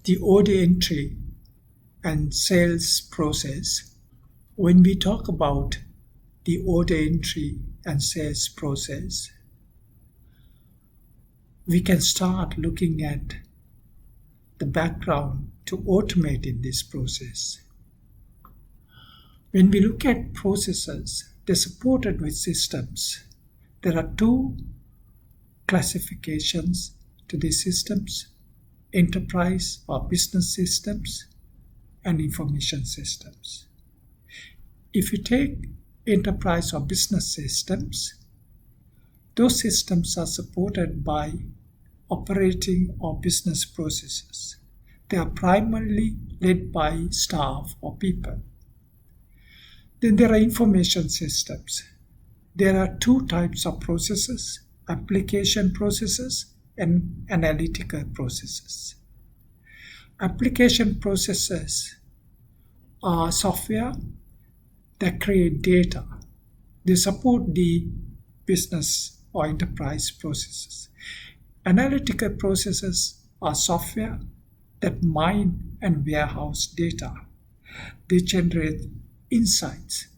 the order entry and sales process. When we talk about the order entry and sales process, we can start looking at the background to automating this process. When we look at processes, they're supported with systems. There are two classifications to these systems: enterprise or business systems and information systems. If you take enterprise or business systems, those systems are supported by operating or business processes. They are primarily led by staff or people. Then there are information systems. There are two types of processes: application processes and analytical processes. Application processes are software that create data. They support the business or enterprise processes. Analytical processes are software that mine and warehouse data. They generate insights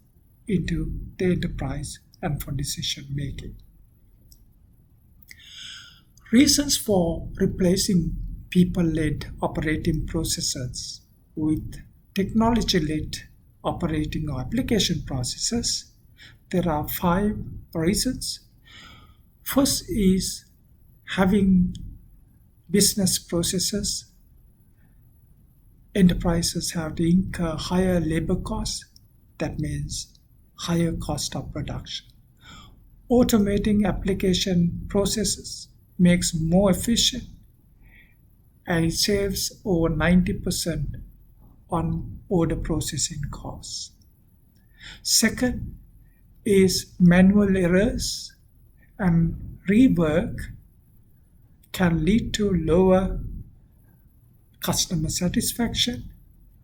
into the enterprise and for decision making. Reasons for replacing people-led operating processes with technology-led operating or application processes. There are 5 reasons. First is having business processes. Enterprises have to incur higher labor costs. That means higher cost of production. Automating application processes makes more efficient and it saves over 90% on order processing costs. Second is manual errors and rework can lead to lower customer satisfaction.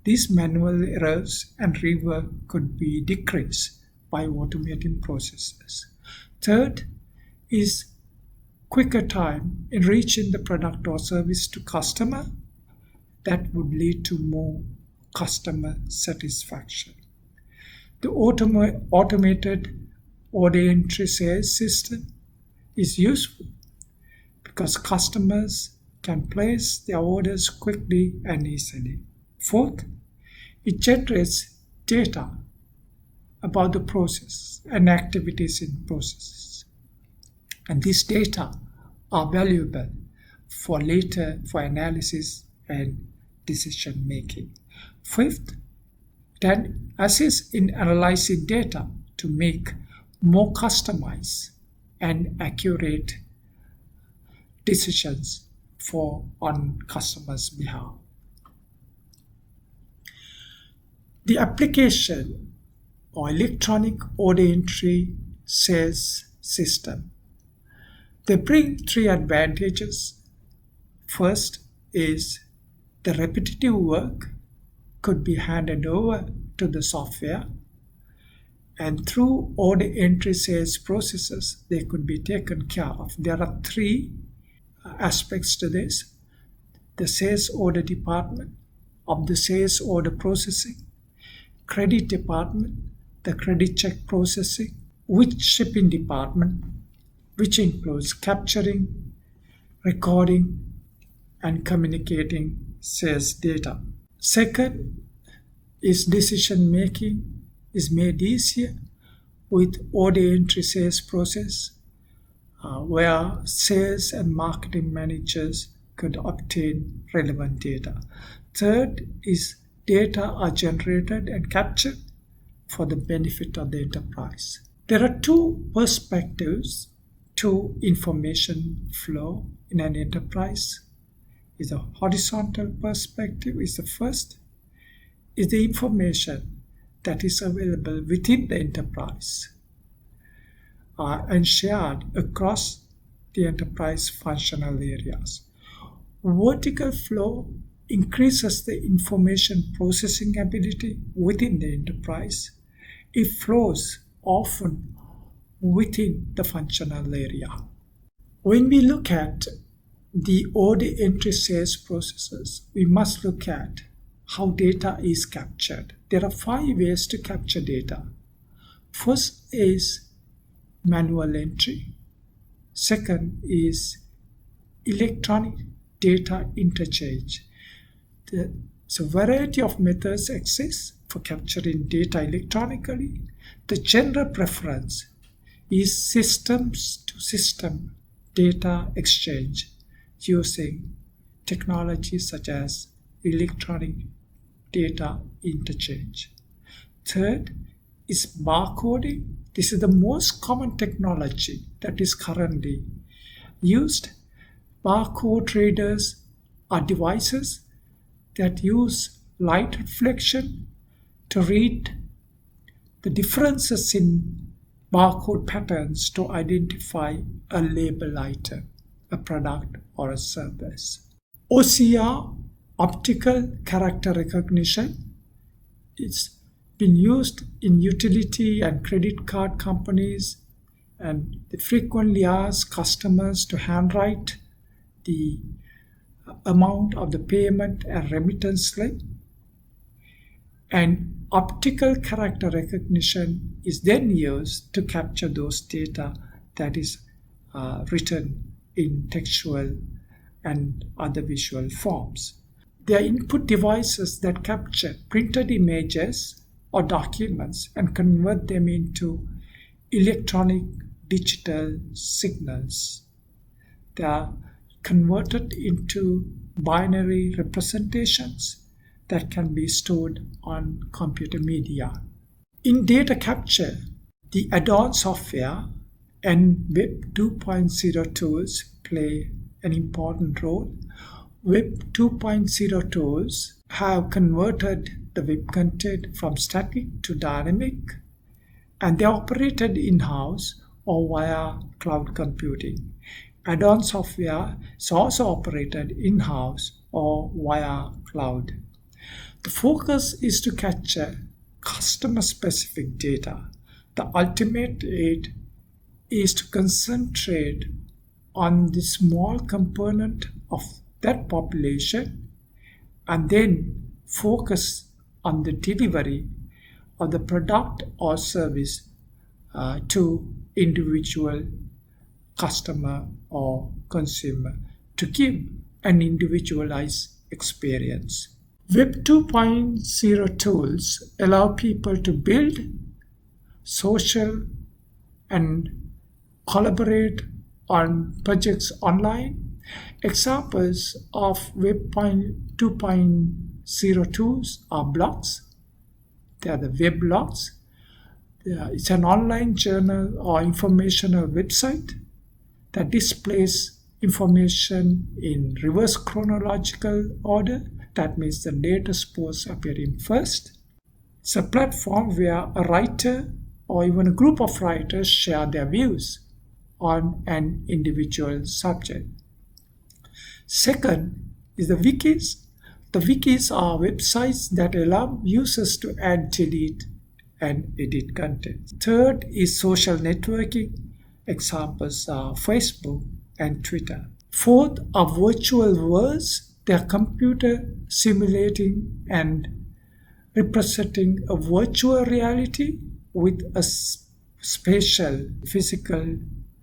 These manual errors and rework could be decreased by automating processes. Third is quicker time in reaching the product or service to customer. That would lead to more customer satisfaction. The automated order entry sales system is useful because customers can place their orders quickly and easily. Fourth, it generates data about the process and activities in processes. And these data are valuable for later for analysis and decision making. Fifth, can assist in analyzing data to make more customized and accurate decisions on customers' behalf. The application or electronic order entry sales system, they bring 3 advantages. First is the repetitive work could be handed over to the software, and through order entry sales processes they could be taken care of. There are 3 aspects to this: the sales order department of the sales order processing, credit department, the credit check processing, with shipping department, which includes capturing, recording, and communicating sales data. Second is decision making is made easier with order entry sales process, where sales and marketing managers could obtain relevant data. Third is data are generated and captured for the benefit of the enterprise. There are 2 perspectives to information flow in an enterprise. Is a horizontal perspective is the first, is the information that is available within the enterprise and shared across the enterprise functional areas. Vertical flow increases the information processing ability within the enterprise. It flows often within the functional area. When we look at the order entry sales processes, we must look at how data is captured. There are 5 ways to capture data. First is manual entry. Second is electronic data interchange. So a variety of methods exist for capturing data electronically. The general preference is systems-to-system data exchange using technologies such as electronic data interchange. Third is barcoding. This is the most common technology that is currently used. Barcode readers are devices that use light reflection to read the differences in barcode patterns to identify a label item, a product, or a service. OCR, optical character recognition, it's been used in utility and credit card companies, and they frequently ask customers to handwrite the amount of the payment and remittance slip. And optical character recognition is then used to capture those data that is written in textual and other visual forms. They are input devices that capture printed images or documents and convert them into electronic digital signals. They are converted into binary representations that can be stored on computer media. In data capture, the add-on software and Web 2.0 tools play an important role. Web 2.0 tools have converted the web content from static to dynamic, and they are operated in-house or via cloud computing. Add-on software is also operated in-house or via cloud. The focus is to capture customer-specific data. The ultimate aim is to concentrate on the small component of that population and then focus on the delivery of the product or service to individual customer or consumer to give an individualized experience. Web 2.0 tools allow people to build, social, and collaborate on projects online. Examples of Web 2.0 tools are blogs. They are the weblogs. It's an online journal or informational website that displays information in reverse chronological order. That means the latest posts appearing first. It's a platform where a writer or even a group of writers share their views on an individual subject. Second is the wikis. The wikis are websites that allow users to add, delete, and edit content. Third is social networking. Examples are Facebook and Twitter. Fourth are virtual worlds. They are computer simulating and representing a virtual reality with a spatial physical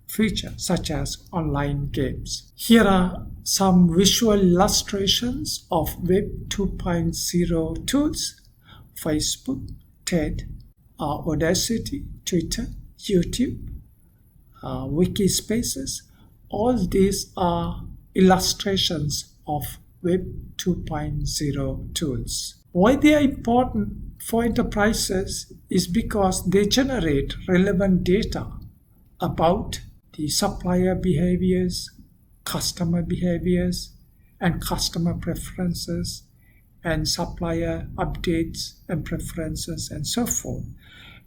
feature such as online games. Here are some visual illustrations of Web 2.0 tools: Facebook, TED, Audacity, Twitter, YouTube, Wikispaces. All these are illustrations of Web 2.0 tools. Why they are important for enterprises is because they generate relevant data about the supplier behaviors, customer behaviors, and customer preferences, and supplier updates and preferences, and so forth.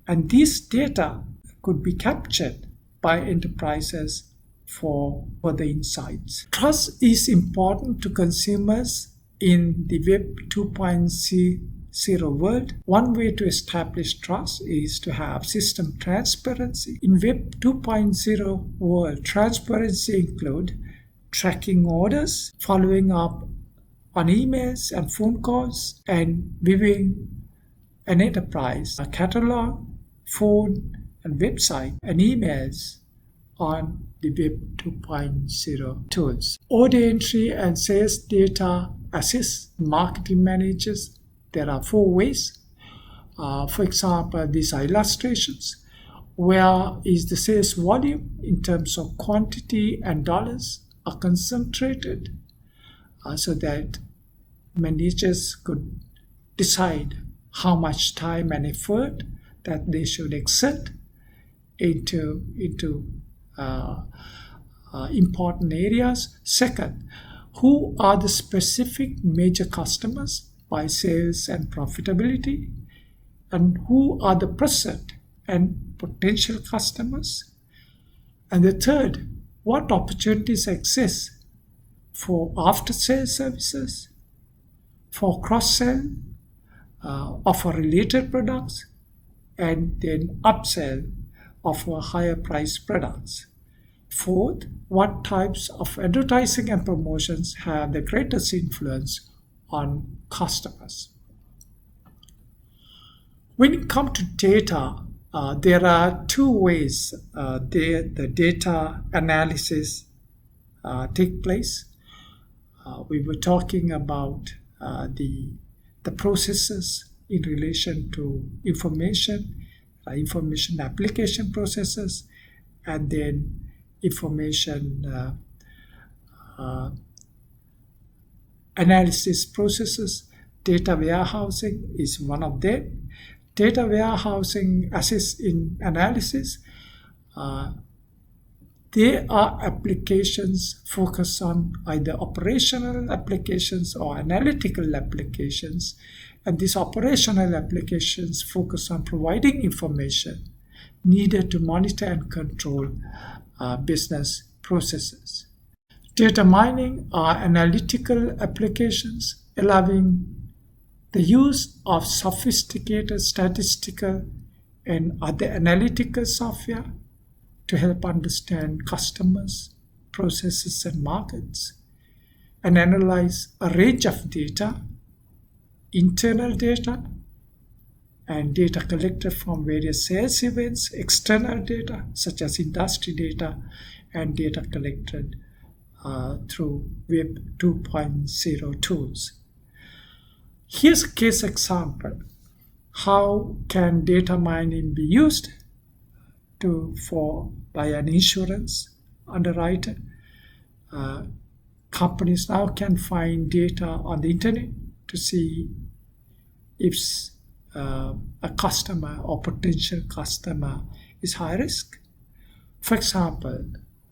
And these data could be captured by enterprises for the insights. Trust is important to consumers in the Web 2.0 world. One way to establish trust is to have system transparency. In Web 2.0 world, transparency includes tracking orders, following up on emails and phone calls, and viewing an enterprise a catalog, phone, and website, and emails on the Web 2.0 tools. Order entry and sales data assist marketing managers. There are 4 ways. For example, these are illustrations. Where is the sales volume in terms of quantity and dollars are concentrated so that managers could decide how much time and effort that they should exert into important areas. Second, who are the specific major customers by sales and profitability, and who are the present and potential customers. And the third, what opportunities exist for after-sales services, for cross-sell, or for related products, and then upsell of higher priced products. Fourth, what types of advertising and promotions have the greatest influence on customers. When it comes to data, there are 2 ways the data analysis take place. We were talking about the processes in relation to information application processes, and then information analysis processes. Data warehousing is one of them. Data warehousing assists in analysis. There are applications focused on either operational applications or analytical applications, and these operational applications focus on providing information needed to monitor and control business processes. Data mining are analytical applications allowing the use of sophisticated statistical and other analytical software to help understand customers, processes, and markets, and analyze a range of data, internal data, and data collected from various sales events, external data such as industry data, and data collected through Web 2.0 tools. Here's a case example. How can data mining be used by an insurance underwriter? Companies now can find data on the internet to see if a customer or potential customer is high risk. For example,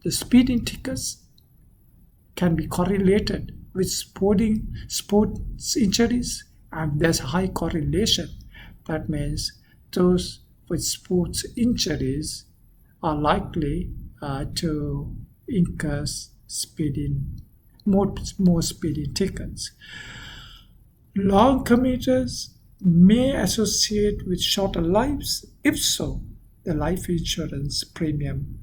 the speeding tickets can be correlated with sports injuries, and there's a high correlation. That means those with sports injuries are likely to incur more speeding tickets. Long commuters may associate with shorter lives. If so, the life insurance premium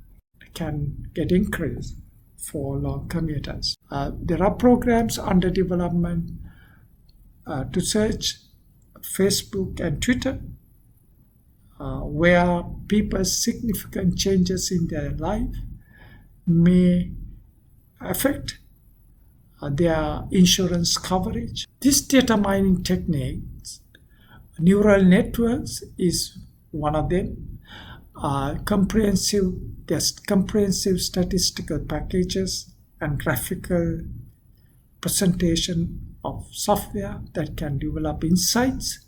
can get increased for long commuters. There are programs under development to search Facebook and Twitter where people's significant changes in their life may affect their insurance coverage. This data mining techniques, neural networks is one of them. There's comprehensive statistical packages and graphical presentation of software that can develop insights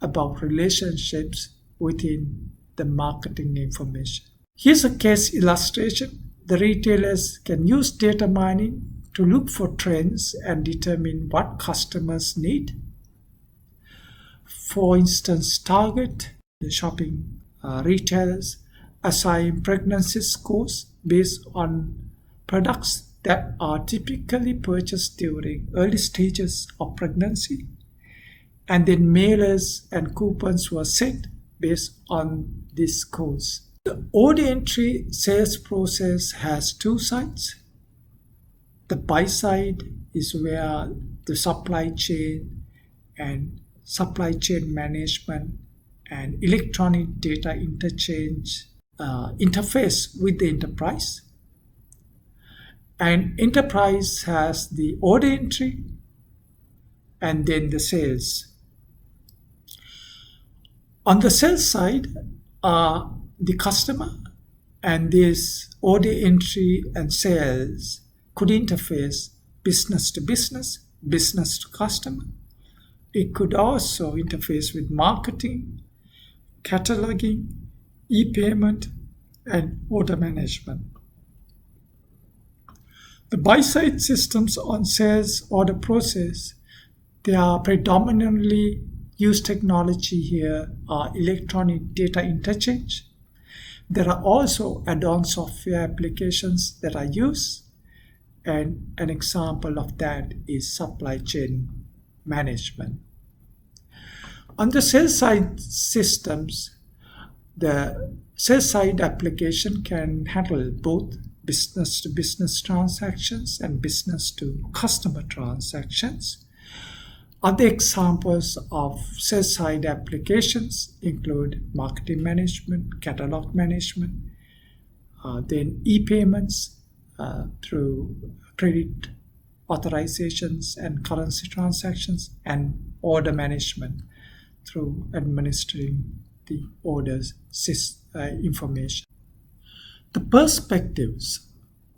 about relationships within the marketing information. Here's a case illustration. The retailers can use data mining to look for trends and determine what customers need. For instance, Target, the shopping retailers, assign pregnancy scores based on products that are typically purchased during early stages of pregnancy, and then mailers and coupons were sent based on these scores. The order entry sales process has 2 sides. The buy side is where the supply chain and supply chain management and electronic data interchange interface with the enterprise. And enterprise has the order entry and then the sales. On the sales side, the customer and this order entry and sales could interface business to business, business to customer. It could also interface with marketing, cataloging, e-payment, and order management. The buy-side systems on sales order process, they are predominantly use technology here are electronic data interchange. There are also add-on software applications that are used, and an example of that is supply chain management. On the sales side systems, the sales side application can handle both business to business transactions and business to customer transactions. Other examples of sales side applications include marketing management, catalog management, then e-payments through credit authorizations and currency transactions, and order management through administering the orders information. The perspectives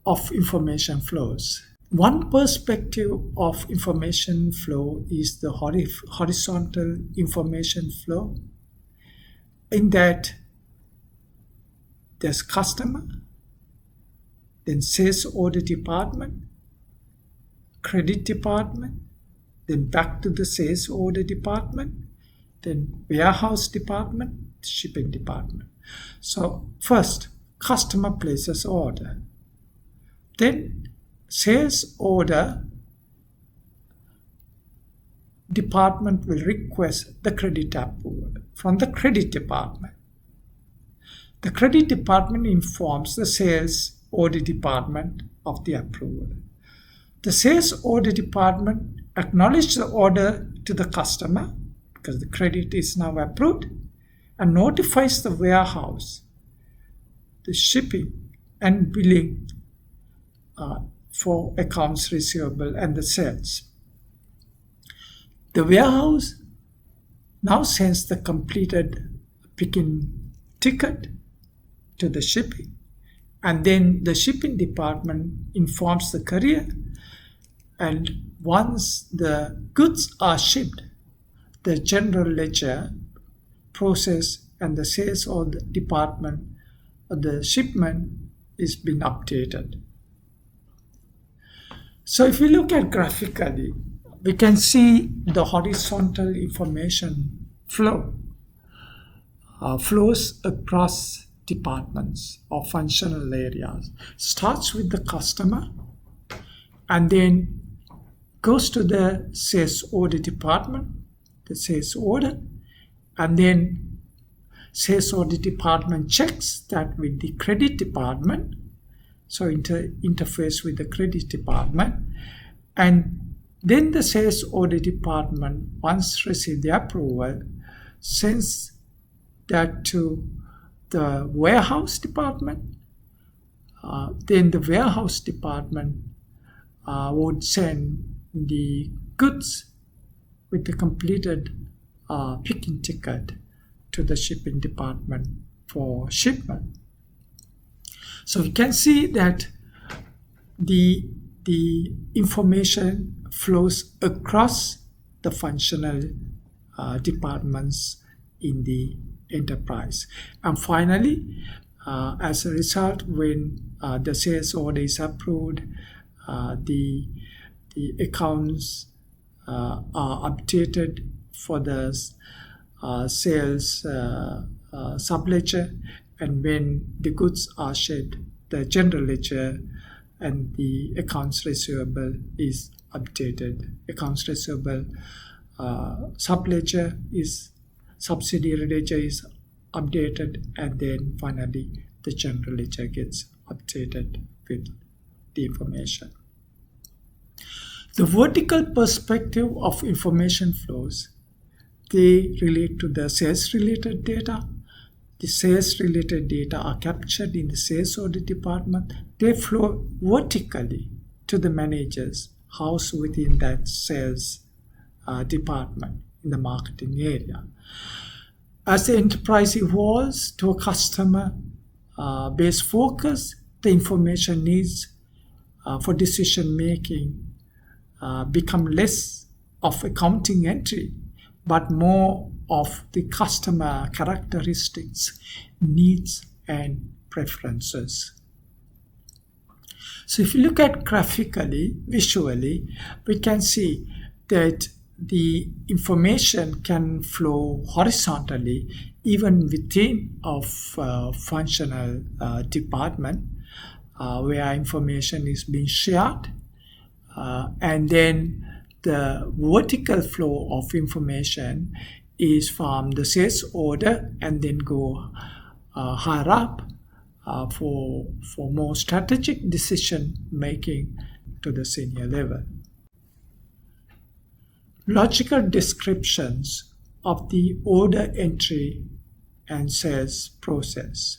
of information flows. One perspective of information flow is the horizontal information flow, in that there's customer, then sales order department, credit department, then back to the sales order department, then warehouse department, shipping department. So first, customer places order. Then sales order department will request the credit approval from the credit department. The credit department informs the sales order department of the approval. The sales order department acknowledges the order to the customer because the credit is now approved, and notifies the warehouse, the shipping and billing for accounts receivable and the sales. The warehouse now sends the completed picking ticket to the shipping, and then the shipping department informs the courier, and once the goods are shipped, the general ledger process and the sales order department of the shipment is being updated. So if we look at graphically, we can see the horizontal information flow flows across departments or functional areas. Starts with the customer and then goes to the sales order department, the sales order, and then sales order department checks that with the credit department, so interface with the credit department, and then the sales order department, once received the approval, sends that to the warehouse department. Then the warehouse department would send the goods with the completed picking ticket to the shipping department for shipment. So we can see that the information flows across the functional departments in the enterprise. And finally, as a result, when the sales order is approved, the accounts are updated for the sales subledger, and when the goods are shipped, the general ledger and the accounts receivable is updated. Accounts receivable subledger is subsidiary ledger is updated, and then finally the general ledger gets updated with the information. The vertical perspective of information flows, they relate to the sales-related data. The sales-related data are captured in the sales order department. They flow vertically to the managers housed within that sales department in the marketing area. As the enterprise evolves to a customer-based focus, the information needs for decision-making become less of accounting entry, but more of the customer characteristics, needs, and preferences. So if you look at graphically, visually, we can see that the information can flow horizontally even within a functional department where information is being shared, and then the vertical flow of information is from the sales order and then go higher up for more strategic decision making to the senior level. Logical descriptions of the order entry and sales process.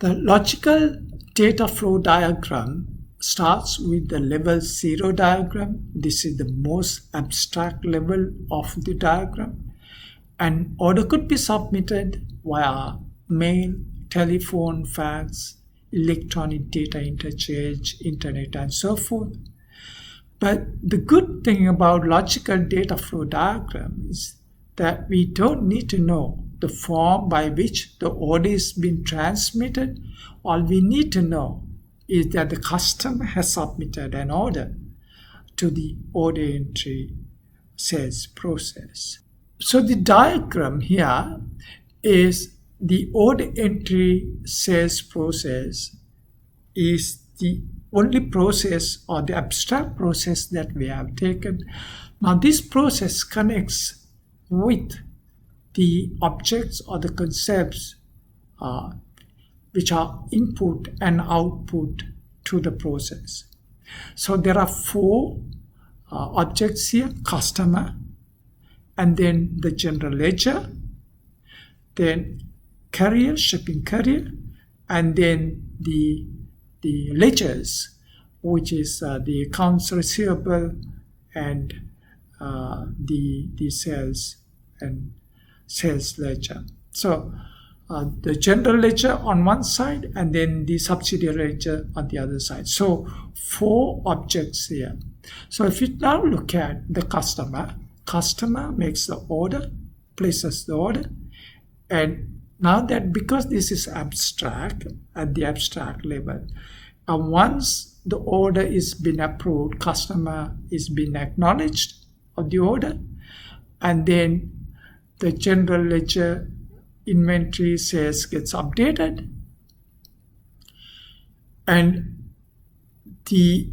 The logical data flow diagram starts with the level 0 diagram. This is the most abstract level of the diagram. An order could be submitted via mail, telephone, fax, electronic data interchange, internet, and so forth. But the good thing about logical data flow diagram is that we don't need to know the form by which the order is being transmitted. All we need to know is that the customer has submitted an order to the order entry sales process. So the diagram here is the order entry sales process is the only process or the abstract process that we have taken. Now this process connects with the objects or the concepts which are input and output to the process. So there are 4 objects here: customer, and then the general ledger, then carrier, shipping carrier, and then the ledgers, which is the accounts receivable and the sales and sales ledger. So the general ledger on one side and then the subsidiary ledger on the other side. So 4 objects here. So if you now look at the customer makes the order, places the order, and now that because this is abstract at the abstract level, once the order is been approved, customer is been acknowledged of the order, and then the general ledger inventory sales gets updated, and the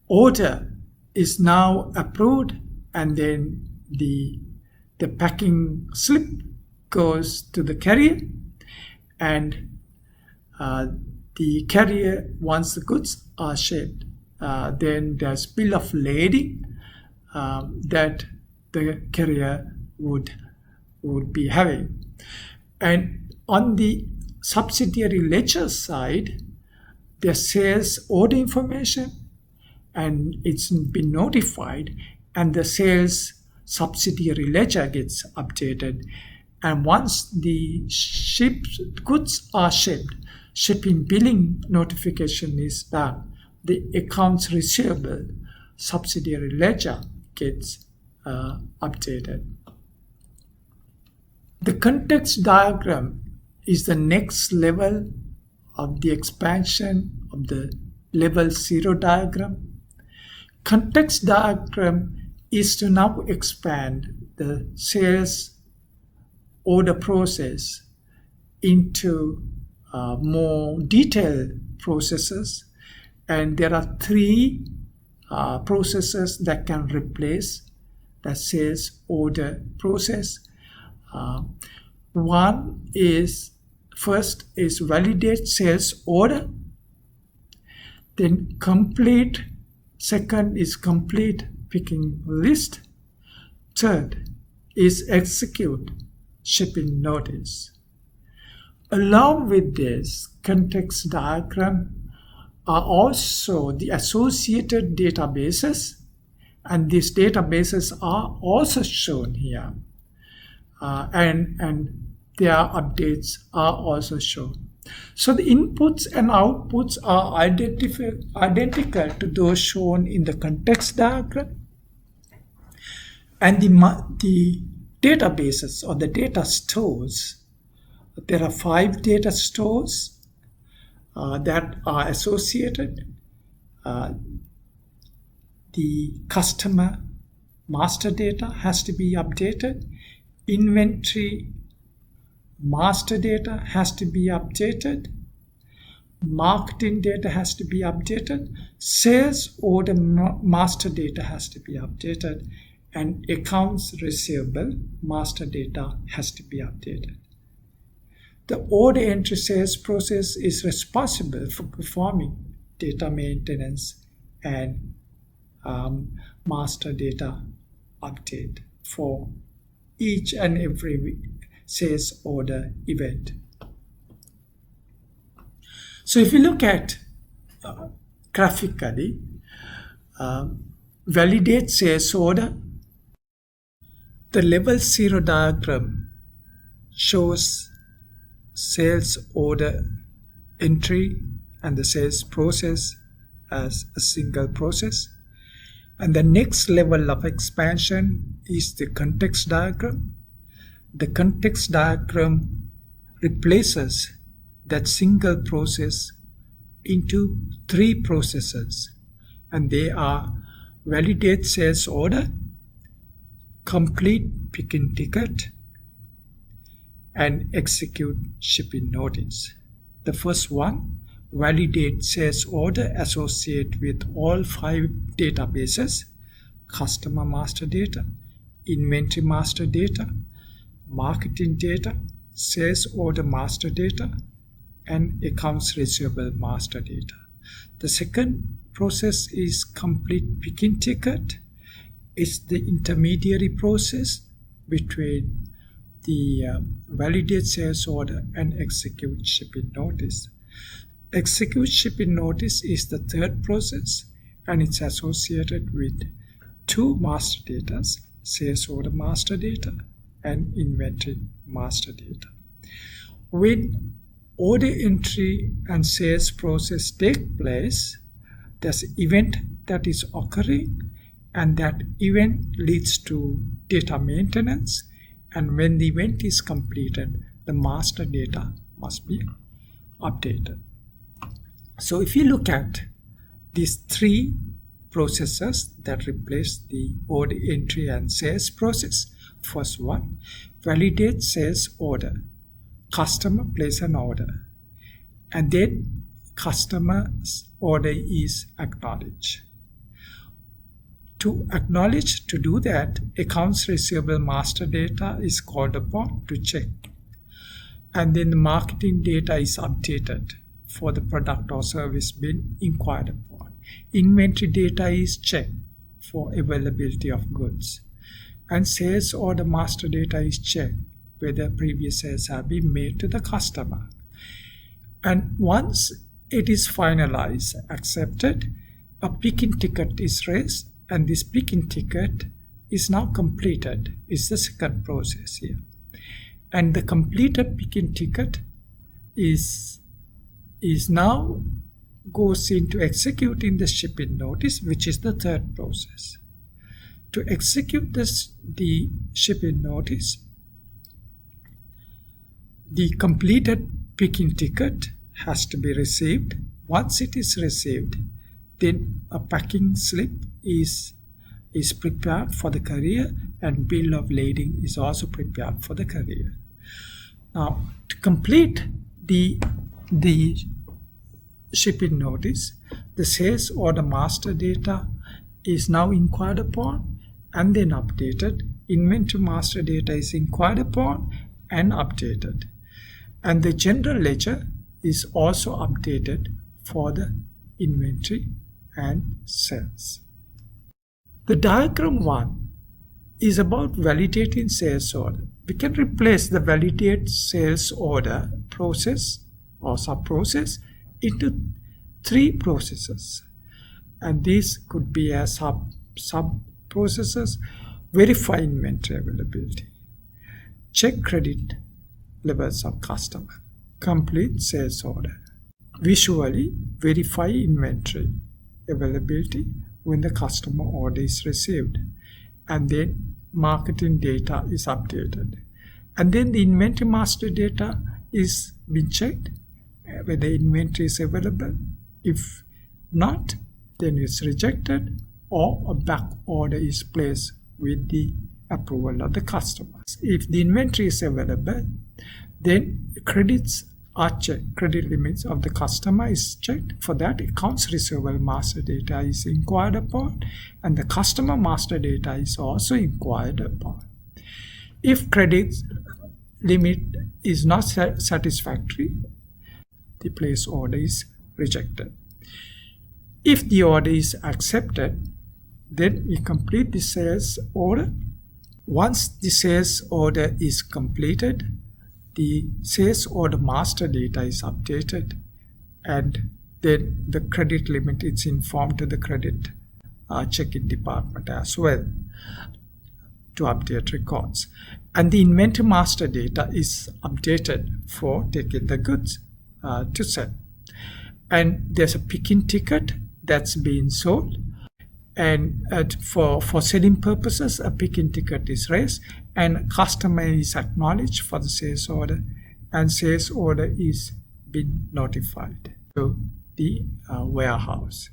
order is now approved, and then the packing slip goes to the carrier, and the carrier, once the goods are shipped, then there's bill of lading that the carrier would be having. And on the subsidiary ledger side, the sales order information, and it's been notified, and the sales subsidiary ledger gets updated. And once the goods are shipped, shipping billing notification is done, the accounts receivable subsidiary ledger gets updated. The context diagram is the next level of the expansion of the level 0 diagram. Context diagram is to now expand the sales order process into more detailed processes, and there are 3 processes that can replace the sales order process. One is, first is validate sales order, then complete Second is complete picking list. Third is execute shipping notice. Along with this context diagram are also the associated databases, and these databases are also shown here, and their updates are also shown. So the inputs and outputs are identical to those shown in the context diagram, and the databases or the data stores, there are 5 data stores that are associated. The customer master data has to be updated. Inventory master data has to be updated. Marketing data has to be updated. Sales order master data has to be updated. And accounts receivable master data has to be updated. The order entry sales process is responsible for performing data maintenance and master data update for each and every sales order event. So if you look at graphically, validate sales order, the level 0 diagram shows sales order entry and the sales process as a single process. And the next level of expansion is the context diagram. The context diagram replaces that single process into 3 processes, and they are validate sales order, complete picking ticket, and execute shipping notice. The first one, validate sales order, associate with all 5 databases: customer master data, inventory master data, marketing data, sales order master data, and accounts receivable master data. The second process is complete picking ticket. It's the intermediary process between the validate sales order and execute shipping notice. Execute shipping notice is the third process, and it's associated with 2 master data: sales order master data and inventory master data. When order entry and sales process take place, there's an event that is occurring, and that event leads to data maintenance. And when the event is completed, the master data must be updated. So if you look at these 3 processes that replace the order entry and sales process, first one, validate sales order. Customer place an order, and then customer's order is acknowledged. To acknowledge, to do that, accounts receivable master data is called upon to check. And then the marketing data is updated for the product or service being inquired upon. Inventory data is checked for availability of goods. And sales order master data is checked whether previous sales have been made to the customer. And once it is finalized, accepted, a picking ticket is raised, and this picking ticket is now completed. It's the second process here. And the completed picking ticket is now goes into executing the shipping notice, which is the third process. To execute the shipping notice, the completed picking ticket has to be received. Once it is received, then a packing slip is prepared for the courier, and bill of lading is also prepared for the courier. Now, to complete the shipping notice, the sales order master data is now inquired upon and then updated. Inventory master data is inquired upon and updated. And the general ledger is also updated for the inventory and sales. The diagram 1 is about validating sales order. We can replace the validate sales order process or sub-process into 3 processes. And these could be as sub-processes: verify inventory availability, check credit levels of customer, complete sales order, visually verify inventory availability when the customer order is received, and then marketing data is updated, and then the inventory master data is being checked whether inventory is available. If not, then it's rejected, or a back order is placed with the approval of the customers. If the inventory is available, then credits are checked. Credit limits of the customer is checked. For that, accounts receivable master data is inquired upon, and the customer master data is also inquired upon. If credit limit is not satisfactory, the place order is rejected. If the order is accepted, then we complete the sales order. Once the sales order is completed, the sales order master data is updated, and then the credit limit is informed to the credit check-in department as well to update records. And the inventory master data is updated for taking the goods to sell. And there's a picking ticket that's being sold, and for selling purposes, a picking ticket is raised, and customer is acknowledged for the sales order, and sales order is being notified to the warehouse.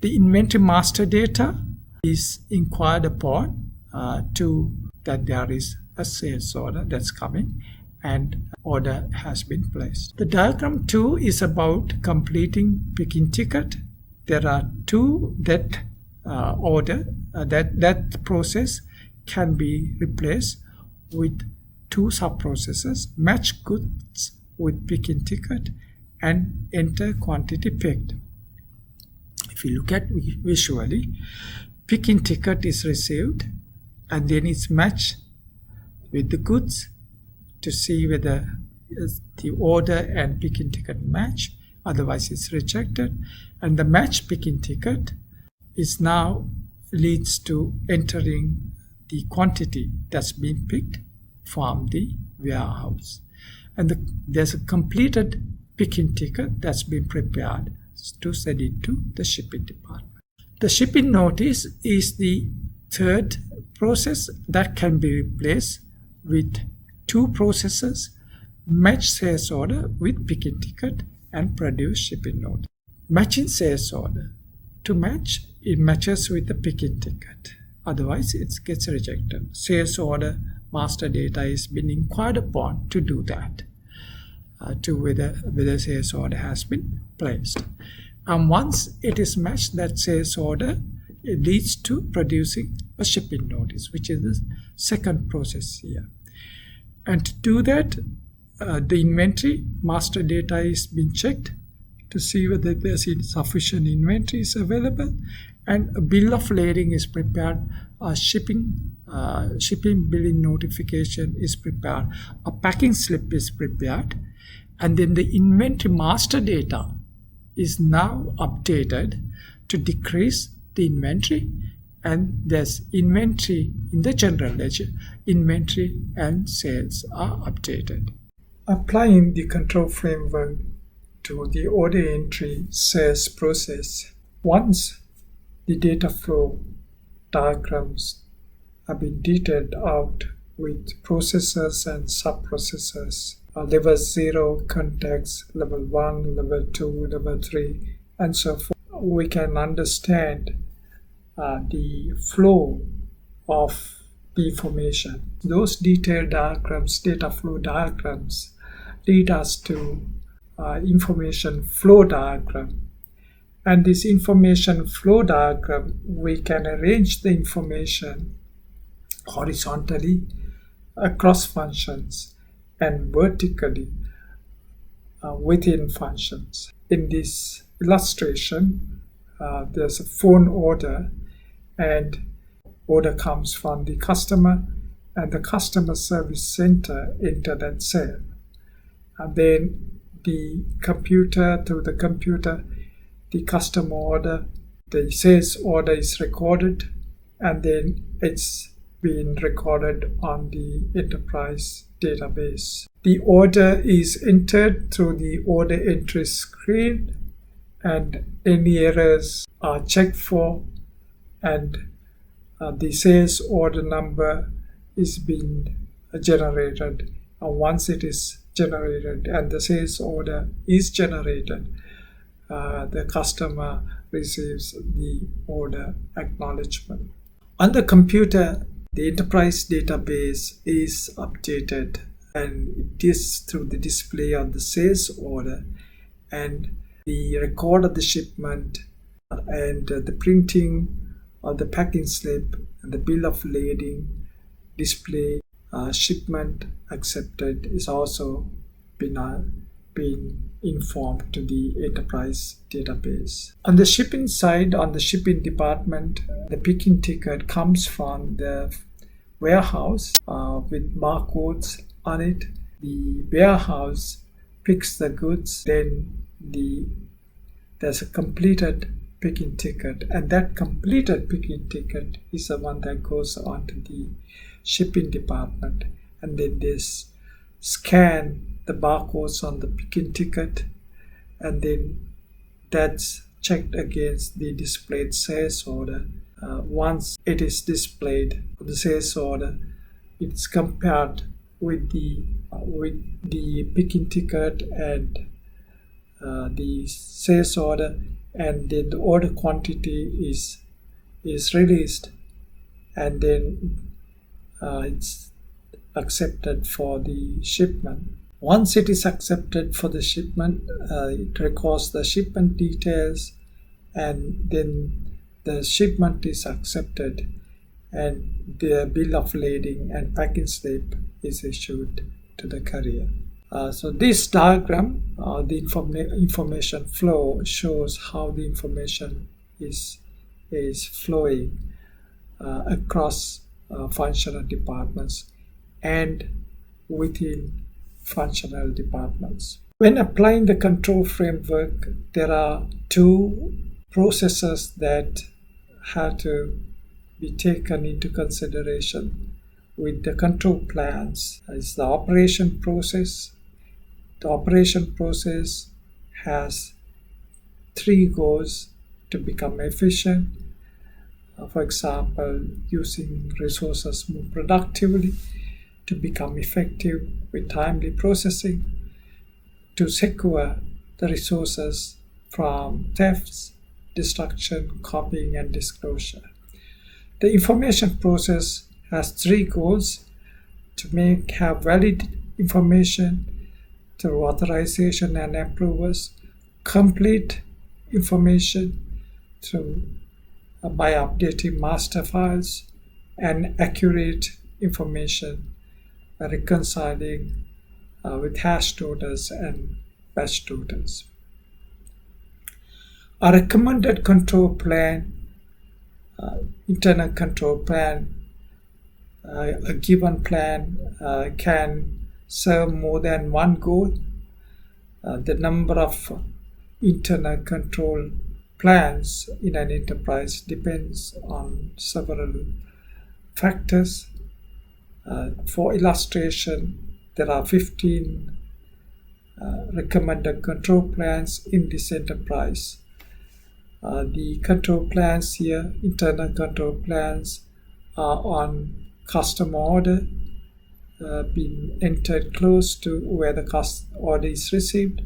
The inventory master data is inquired upon that there is a sales order that's coming, and order has been placed. The diagram 2 is about completing picking ticket. There are 2 that that process can be replaced with 2 sub-processes: match goods with picking ticket and enter quantity picked. If you look at visually, picking ticket is received, and then it's matched with the goods to see whether the order and picking ticket match, otherwise it's rejected. And the match picking ticket is now leads to entering the quantity that's been picked from the warehouse. And there's a completed picking ticket that's been prepared to send it to the shipping department. The shipping notice is the 3rd process that can be replaced with 2 processes: match sales order with picking ticket and produce shipping notice. Matching sales order. To match, it matches with the picking ticket. Otherwise, it gets rejected. Sales order master data is being inquired upon to do that, to whether sales order has been placed. And once it is matched, that sales order, it leads to producing a shipping notice, which is the 2nd process here. And to do that, the inventory master data is being checked to see whether there's sufficient inventory is available, and a bill of lading is prepared, a shipping billing notification is prepared, a packing slip is prepared, and then the inventory master data is now updated to decrease the inventory, and there's inventory in the general ledger. Inventory and sales are updated. Applying the control framework to the order entry sales process. Once the data flow diagrams have been detailed out with processes and sub-processes, level 0 context, level 1, level 2, level 3, and so forth, we can understand the flow of the information. Those detailed diagrams, data flow diagrams, lead us to information flow diagram. And this information flow diagram, we can arrange the information horizontally across functions and vertically within functions. In this illustration, there's a phone order, and order comes from the customer, and the customer service center enter that sale. And then through the computer, the customer order, the sales order is recorded, and then it's being recorded on the enterprise database. The order is entered through the order entry screen, and any errors are checked for, and the sales order number is being generated. Once it is generated and the sales order is generated, the customer receives the order acknowledgement. On the computer, the enterprise database is updated, and it is through the display of the sales order and the record of the shipment and the printing of the packing slip and the bill of lading display. Shipment accepted is also been informed to the enterprise database. On the shipping side, on the shipping department, the picking ticket comes from the warehouse with barcodes on it. The warehouse picks the goods, then there's a completed picking ticket, and that completed picking ticket is the one that goes on to the shipping department, and then they scan the barcodes on the picking ticket, and then that's checked against the displayed sales order. Once it is displayed, the sales order, it's compared with the picking ticket and the sales order, and then the order quantity is released, and then it's accepted for the shipment. Once it is accepted for the shipment, it records the shipment details, and then the shipment is accepted, and the bill of lading and packing slip is issued to the carrier. So this diagram, the information flow, shows how the information is flowing across functional departments and within functional departments. When applying the control framework, there are two processes that have to be taken into consideration with the control plans. It's the operation process. The operation process has three goals to become efficient. For example, using resources more productively, to become effective with timely processing, to secure the resources from thefts, destruction, copying, and disclosure. The information process has three goals: to have valid information through authorization and approvals, complete information by updating master files, and accurate information by reconciling with hash totals and batch totals. A recommended control plan, internal control plan, a given plan can serve more than one goal. The number of internal control plans in an enterprise depends on several factors. For illustration, there are 15 recommended control plans in this enterprise. The control plans here, internal control plans, are on customer order, being entered close to where the order is received,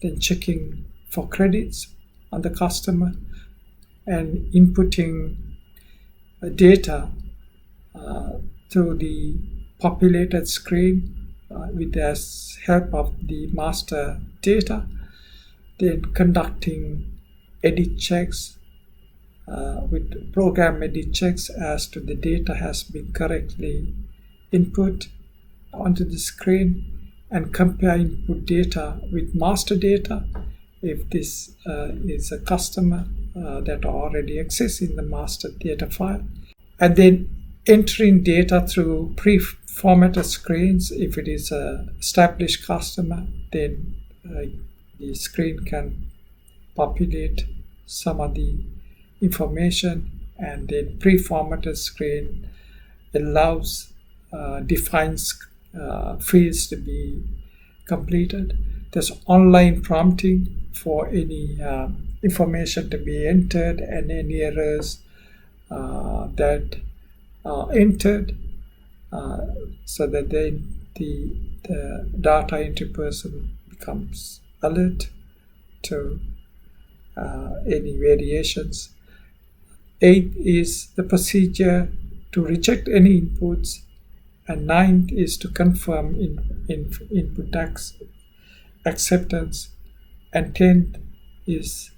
then checking for credits on the customer, and inputting data through the populated screen with the help of the master data, then conducting edit checks with program edit checks as to the data has been correctly input onto the screen, and compare input data with master data if this is a customer that already exist in the master data file, and then entering data through pre-formatted screens. If it is an established customer, then the screen can populate some of the information, and then pre-formatted screen allows defines fields to be completed. There's online prompting for any information to be entered and any errors that are entered, so that then the data entry person becomes alert to any variations. 8 is the procedure to reject any inputs, and 9 is to confirm input acceptance, and 10 is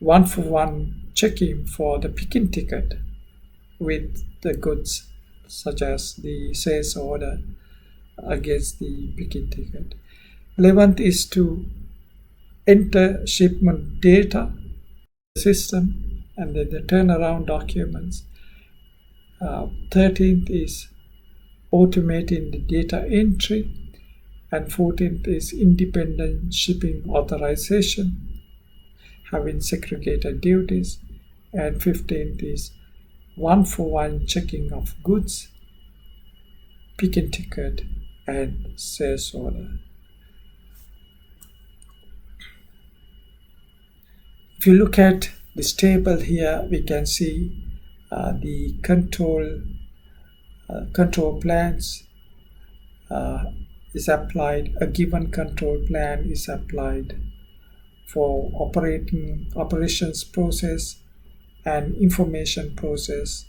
one-for-one checking for the picking ticket with the goods, such as the sales order against the picking ticket. 11th is to enter shipment data system and then the turnaround documents. 13th is automating the data entry, and 14th is independent shipping authorization, having segregated duties, and 15th is one-for-one checking of goods, picking ticket, and sales order. If you look at this table here, we can see the control plans is applied. A given control plan is applied for operations process and information process,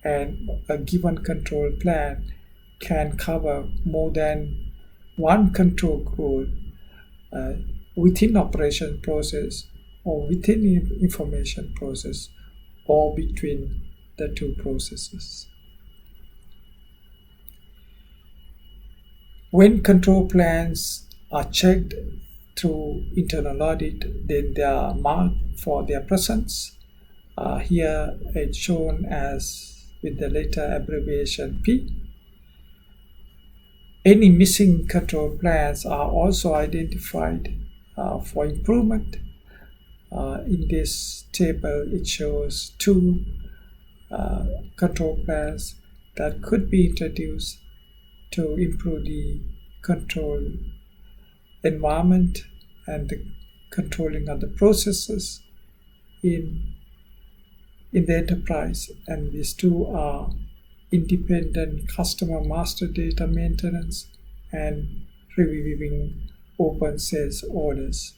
and a given control plan can cover more than one control group within operation process or within information process or between the two processes. When control plans are checked through internal audit, then they are marked for their presence. Here it's shown as with the letter abbreviation P. Any missing control plans are also identified for improvement. In this table, it shows 2 control plans that could be introduced to improve the control environment and the controlling of the processes in the enterprise. And these 2 are independent customer master data maintenance and reviewing open sales orders.